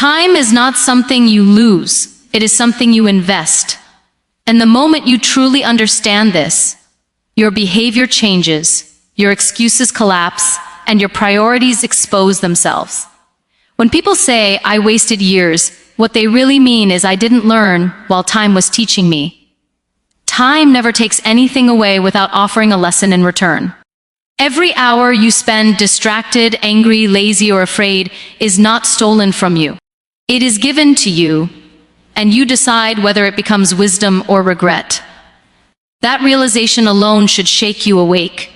Time is not something you lose, it is something you invest. And the moment you truly understand this, your behavior changes, your excuses collapse, and your priorities expose themselves. When people say, "I wasted years," what they really mean is, "I didn't learn while time was teaching me." Time never takes anything away without offering a lesson in return. Every hour you spend distracted, angry, lazy, or afraid is not stolen from you. It is given to you, and you decide whether it becomes wisdom or regret. That realization alone should shake you awake.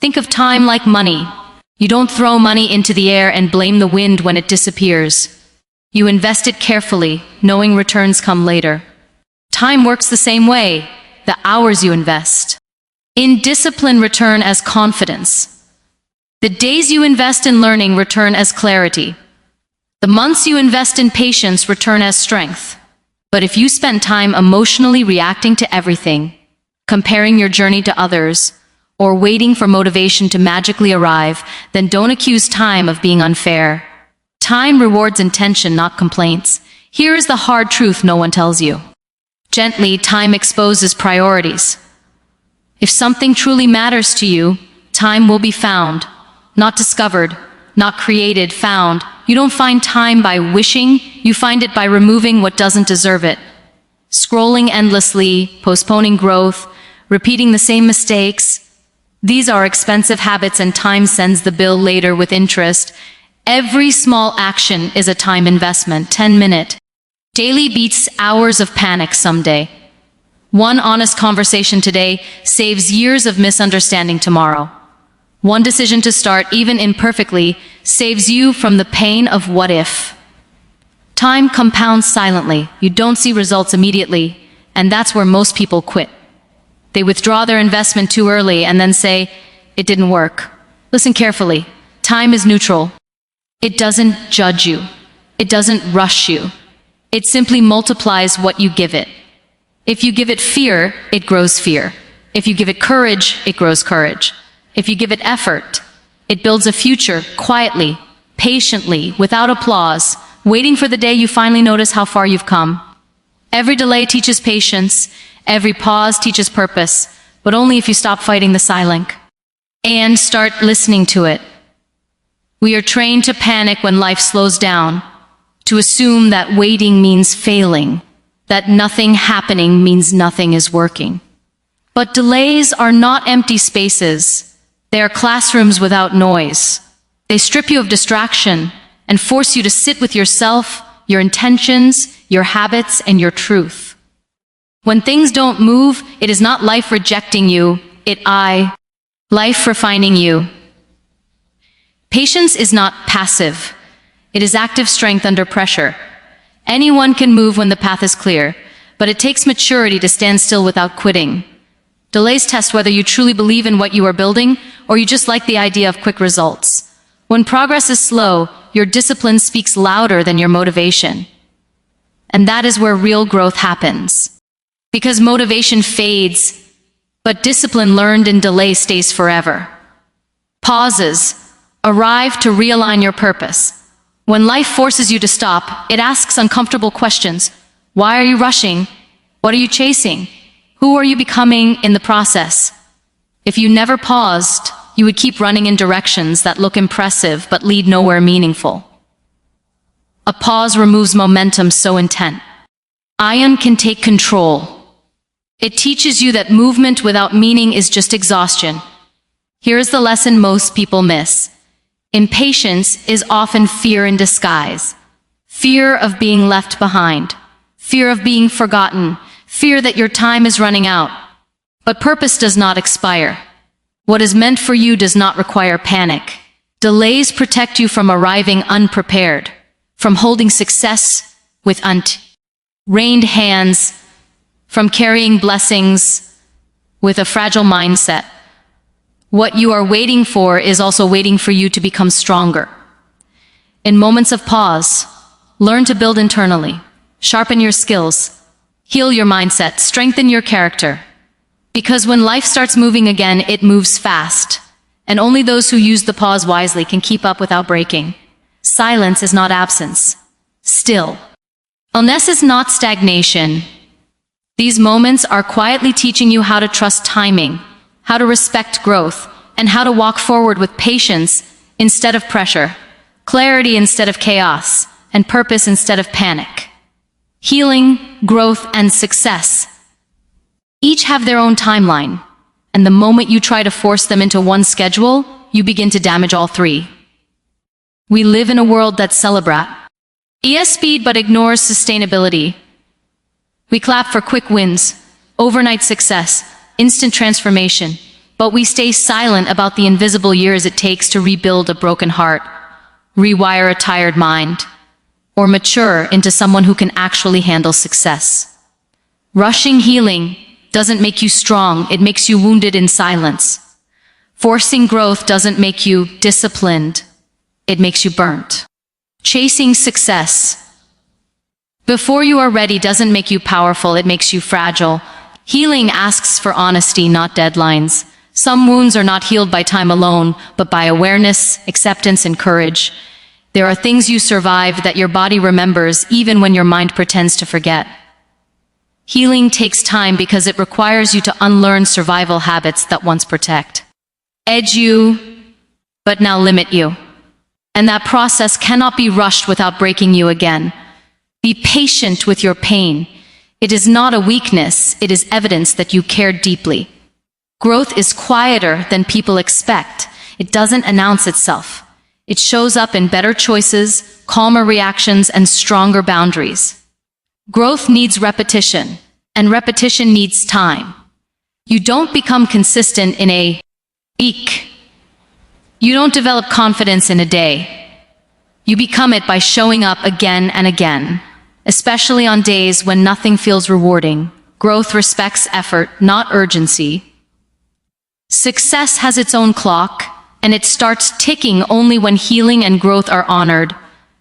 Think of time like money. You don't throw money into the air and blame the wind when it disappears. You invest it carefully, knowing returns come later. Time works the same way, the hours you invest. In discipline return as confidence. The days you invest in learning return as clarity. The months you invest in patience return as strength. But if you spend time emotionally reacting to everything, comparing your journey to others, or waiting for motivation to magically arrive, then don't accuse time of being unfair. Time rewards intention, not complaints. Here is the hard truth no one tells you. Gently, time exposes priorities. If something truly matters to you, time will be found, not discovered, not created, found. You don't find time by wishing, you find it by removing what doesn't deserve it. Scrolling endlessly, postponing growth, repeating the same mistakes. These are expensive habits, and time sends the bill later with interest. Every small action is a time investment. 10-minute. Daily beats hours of panic someday. One honest conversation today saves years of misunderstanding tomorrow. One decision to start, even imperfectly, saves you from the pain of what if. Time compounds silently. You don't see results immediately, and that's where most people quit. They withdraw their investment too early and then say, "It didn't work." Listen carefully. Time is neutral. It doesn't judge you. It doesn't rush you. It simply multiplies what you give it. If you give it fear, it grows fear. If you give it courage, it grows courage. If you give it effort, it builds a future quietly, patiently, without applause, waiting for the day you finally notice how far you've come. Every delay teaches patience. Every pause teaches purpose, but only if you stop fighting the silence and start listening to it. We are trained to panic when life slows down, to assume that waiting means failing, that nothing happening means nothing is working. But delays are not empty spaces. They are classrooms without noise. They strip you of distraction and force you to sit with yourself, your intentions, your habits, and your truth. When things don't move, it is not life rejecting you, life refining you. Patience is not passive. It is active strength under pressure. Anyone can move when the path is clear, but it takes maturity to stand still without quitting. Delays test whether you truly believe in what you are building, or you just like the idea of quick results. When progress is slow, your discipline speaks louder than your motivation. And that is where real growth happens. Because motivation fades, but discipline learned in delay stays forever. Pauses arrive to realign your purpose. When life forces you to stop, it asks uncomfortable questions. Why are you rushing? What are you chasing? Who are you becoming in the process? If you never paused, you would keep running in directions that look impressive but lead nowhere meaningful. A pause removes momentum so intent. Ion can take control. It teaches you that movement without meaning is just exhaustion. Here is the lesson most people miss. Impatience is often fear in disguise. Fear of being left behind. Fear of being forgotten. Fear that your time is running out. But purpose does not expire. What is meant for you does not require panic. Delays protect you from arriving unprepared, from holding success with untrained hands, from carrying blessings with a fragile mindset. What you are waiting for is also waiting for you to become stronger. In moments of pause, learn to build internally, sharpen your skills, heal your mindset, strengthen your character. Because when life starts moving again, it moves fast, and only those who use the pause wisely can keep up without breaking. Silence is not absence. still. Illness is not stagnation. These moments are quietly teaching you how to trust timing, how to respect growth, and how to walk forward with patience instead of pressure, clarity instead of chaos, and purpose instead of panic. Healing, growth, and success each have their own timeline, and the moment you try to force them into one schedule, you begin to damage all three. We live in a world that celebrates speed but ignores sustainability. We clap for quick wins, overnight success, instant transformation, but we stay silent about the invisible years it takes to rebuild a broken heart, rewire a tired mind, or mature into someone who can actually handle success. Rushing healing doesn't make you strong, it makes you wounded in silence. Forcing growth doesn't make you disciplined, it makes you burnt. Chasing success before you are ready doesn't make you powerful, it makes you fragile. Healing asks for honesty, not deadlines. Some wounds are not healed by time alone, but by awareness, acceptance, and courage. There are things you survived that your body remembers even when your mind pretends to forget. Healing takes time because it requires you to unlearn survival habits that once protect. Edge you, but now limit you. And that process cannot be rushed without breaking you again. Be patient with your pain. It is not a weakness, it is evidence that you care deeply. Growth is quieter than people expect. It doesn't announce itself. It shows up in better choices, calmer reactions, and stronger boundaries. Growth needs repetition, and repetition needs time. You don't become consistent in a week. You don't develop confidence in a day. You become it by showing up again and again, especially on days when nothing feels rewarding. Growth respects effort, not urgency. Success has its own clock, and it starts ticking only when healing and growth are honored.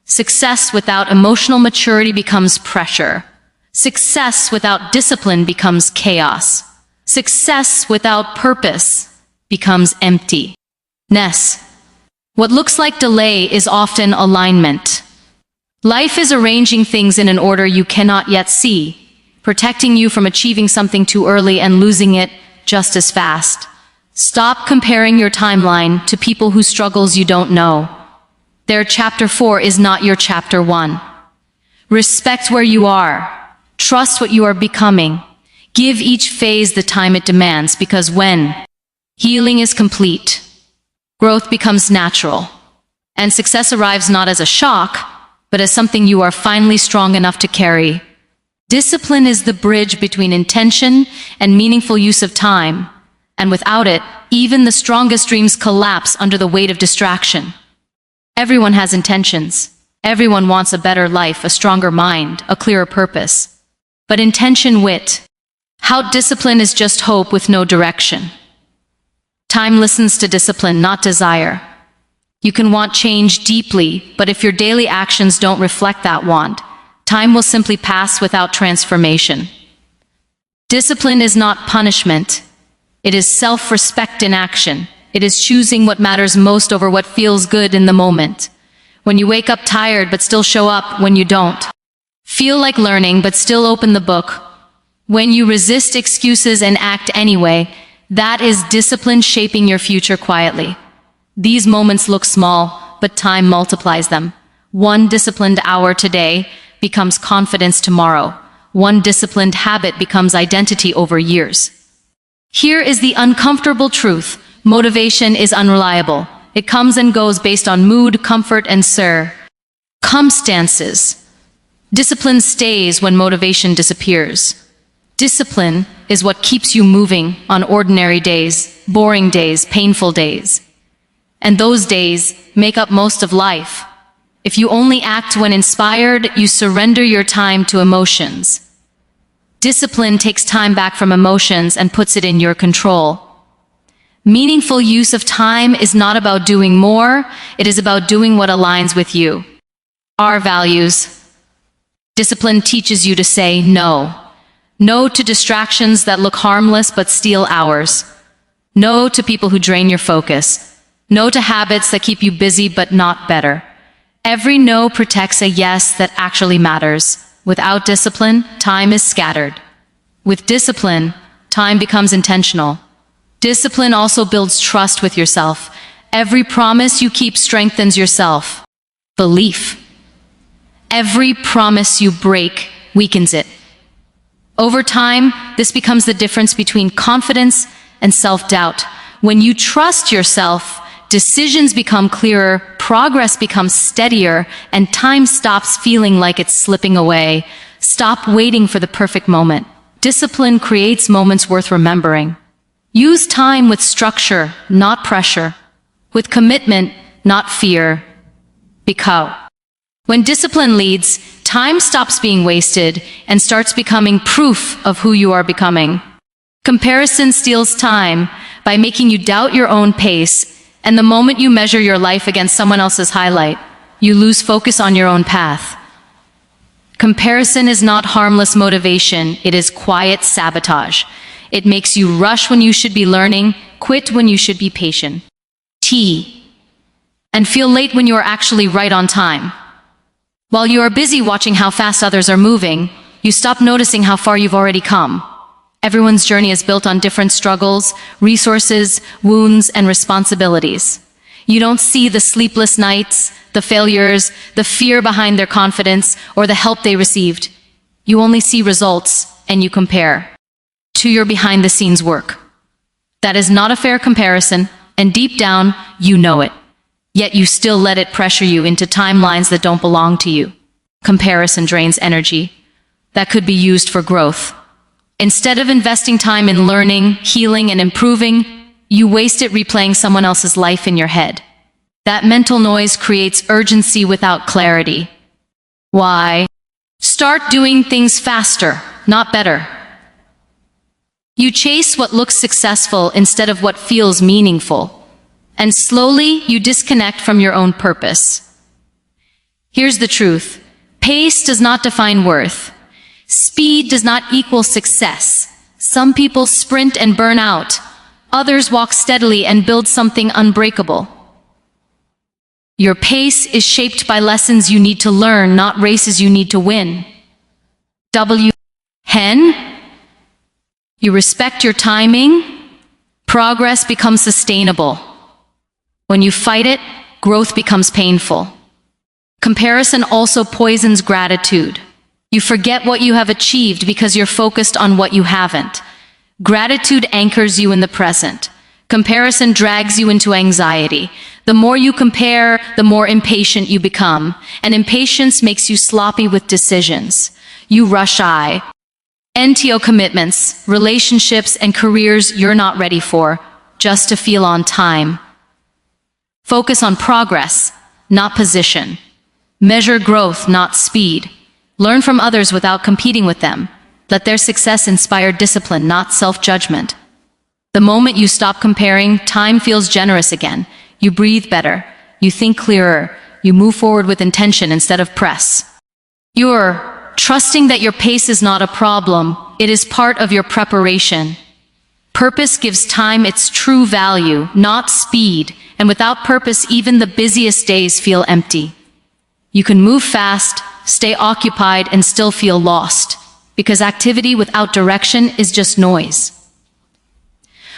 Success without emotional maturity becomes pressure. Success without discipline becomes chaos. Success without purpose becomes emptiness. What looks like delay is often alignment. Life is arranging things in an order you cannot yet see, protecting you from achieving something too early and losing it just as fast. Stop comparing your timeline to people whose struggles you don't know. Their chapter 4 is not your chapter 1. Respect where you are. Trust what you are becoming. Give each phase the time it demands, because when healing is complete, growth becomes natural, and success arrives not as a shock, but as something you are finally strong enough to carry. Discipline is the bridge between intention and meaningful use of time, and without it, even the strongest dreams collapse under the weight of distraction. Everyone has intentions. Everyone wants a better life, a stronger mind, a clearer purpose. But intention wit. How discipline is just hope with no direction. Time listens to discipline, not desire. You can want change deeply, but if your daily actions don't reflect that want, time will simply pass without transformation. Discipline is not punishment. It is self-respect in action. It is choosing what matters most over what feels good in the moment. When you wake up tired but still show up when you don't. Feel like learning but still open the book. When you resist excuses and act anyway, that is discipline shaping your future quietly. These moments look small, but time multiplies them. One disciplined hour today becomes confidence tomorrow. One disciplined habit becomes identity over years. Here is the uncomfortable truth. Motivation is unreliable. It comes and goes based on mood, comfort, and circumstances. Discipline stays when motivation disappears. Discipline is what keeps you moving on ordinary days, boring days, painful days. And those days make up most of life. If you only act when inspired, you surrender your time to emotions. Discipline takes time back from emotions and puts it in your control. Meaningful use of time is not about doing more, it is about doing what aligns with you. Our values. Discipline teaches you to say no. No to distractions that look harmless but steal hours. No to people who drain your focus. No to habits that keep you busy but not better. Every no protects a yes that actually matters. Without discipline, time is scattered. With discipline, time becomes intentional. Discipline also builds trust with yourself. Every promise you keep strengthens yourself. Belief. Every promise you break weakens it. Over time, this becomes the difference between confidence and self-doubt. When you trust yourself, decisions become clearer, progress becomes steadier, and time stops feeling like it's slipping away. Stop waiting for the perfect moment. Discipline creates moments worth remembering. Use time with structure, not pressure. With commitment, not fear. Because when discipline leads, time stops being wasted and starts becoming proof of who you are becoming. Comparison steals time by making you doubt your own pace, and the moment you measure your life against someone else's highlight, you lose focus on your own path. Comparison is not harmless motivation, it is quiet sabotage. It makes you rush when you should be learning, quit when you should be patient. And feel late when you are actually right on time. While you are busy watching how fast others are moving, you stop noticing how far you've already come. Everyone's journey is built on different struggles, resources, wounds, and responsibilities. You don't see the sleepless nights, the failures, the fear behind their confidence, or the help they received. You only see results, and you compare to your behind-the-scenes work. That is not a fair comparison, and deep down, you know it. Yet you still let it pressure you into timelines that don't belong to you. Comparison drains energy that could be used for growth. Instead of investing time in learning, healing, and improving, you waste it replaying someone else's life in your head. That mental noise creates urgency without clarity. Why? Start doing things faster, not better. You chase what looks successful instead of what feels meaningful. And slowly, you disconnect from your own purpose. Here's the truth. Pace does not define worth. Speed does not equal success. Some people sprint and burn out. Others walk steadily and build something unbreakable. Your pace is shaped by lessons you need to learn, not races you need to win. Hen? You respect your timing, progress becomes sustainable. When you fight it, growth becomes painful. Comparison also poisons gratitude. You forget what you have achieved because you're focused on what you haven't. Gratitude anchors you in the present. Comparison drags you into anxiety. The more you compare, the more impatient you become. And impatience makes you sloppy with decisions. You rush NTO commitments, relationships, and careers you're not ready for, just to feel on time. Focus on progress, not position. Measure growth, not speed. Learn from others without competing with them. Let their success inspire discipline, not self-judgment. The moment you stop comparing, time feels generous again. You breathe better. You think clearer. You move forward with intention instead of press. You're trusting that your pace is not a problem. It is part of your preparation. Purpose gives time its true value, not speed. And without purpose, even the busiest days feel empty. You can move fast, stay occupied, and still feel lost, because activity without direction is just noise.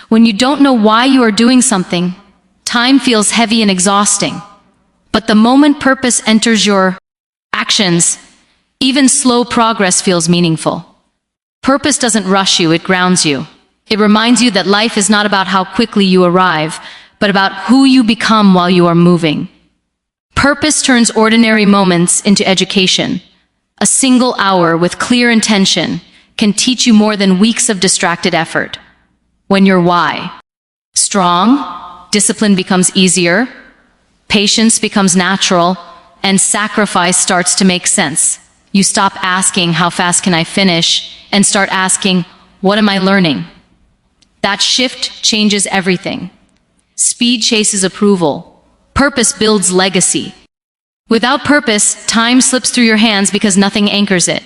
When you don't know why you are doing something, time feels heavy and exhausting. But the moment purpose enters your actions, even slow progress feels meaningful. Purpose doesn't rush you, it grounds you. It reminds you that life is not about how quickly you arrive, but about who you become while you are moving. Purpose turns ordinary moments into education. A single hour with clear intention can teach you more than weeks of distracted effort. When your why strong, discipline becomes easier, patience becomes natural, and sacrifice starts to make sense. You stop asking, how fast can I finish, and start asking, what am I learning? That shift changes everything. Speed chases approval. Purpose builds legacy. Without purpose, time slips through your hands because nothing anchors it.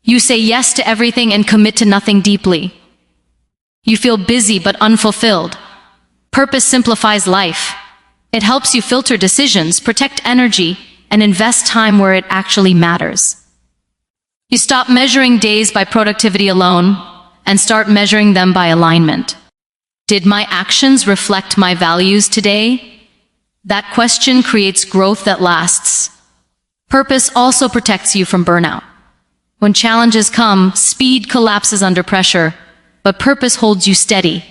You say yes to everything and commit to nothing deeply. You feel busy but unfulfilled. Purpose simplifies life. It helps you filter decisions, protect energy, and invest time where it actually matters. You stop measuring days by productivity alone and start measuring them by alignment. Did my actions reflect my values today? That question creates growth that lasts. Purpose also protects you from burnout. When challenges come, speed collapses under pressure, but purpose holds you steady.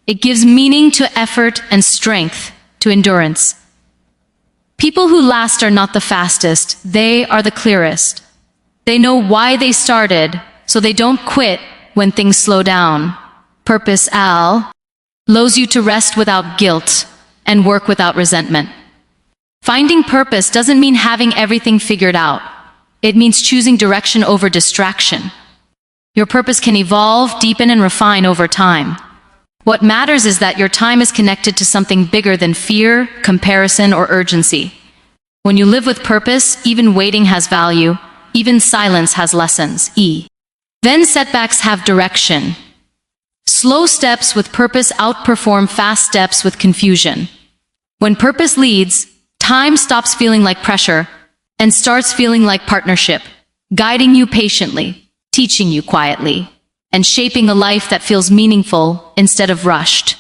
It gives meaning to effort and strength to endurance. People who last are not the fastest, they are the clearest. They know why they started, so they don't quit when things slow down. Purpose allows you to rest without guilt and work without resentment. Finding purpose doesn't mean having everything figured out. It means choosing direction over distraction. Your purpose can evolve, deepen, and refine over time. What matters is that your time is connected to something bigger than fear, comparison, or urgency. When you live with purpose, even waiting has value, even silence has lessons. Then setbacks have direction. Slow steps with purpose outperform fast steps with confusion. When purpose leads, time stops feeling like pressure and starts feeling like partnership, guiding you patiently, teaching you quietly, and shaping a life that feels meaningful instead of rushed.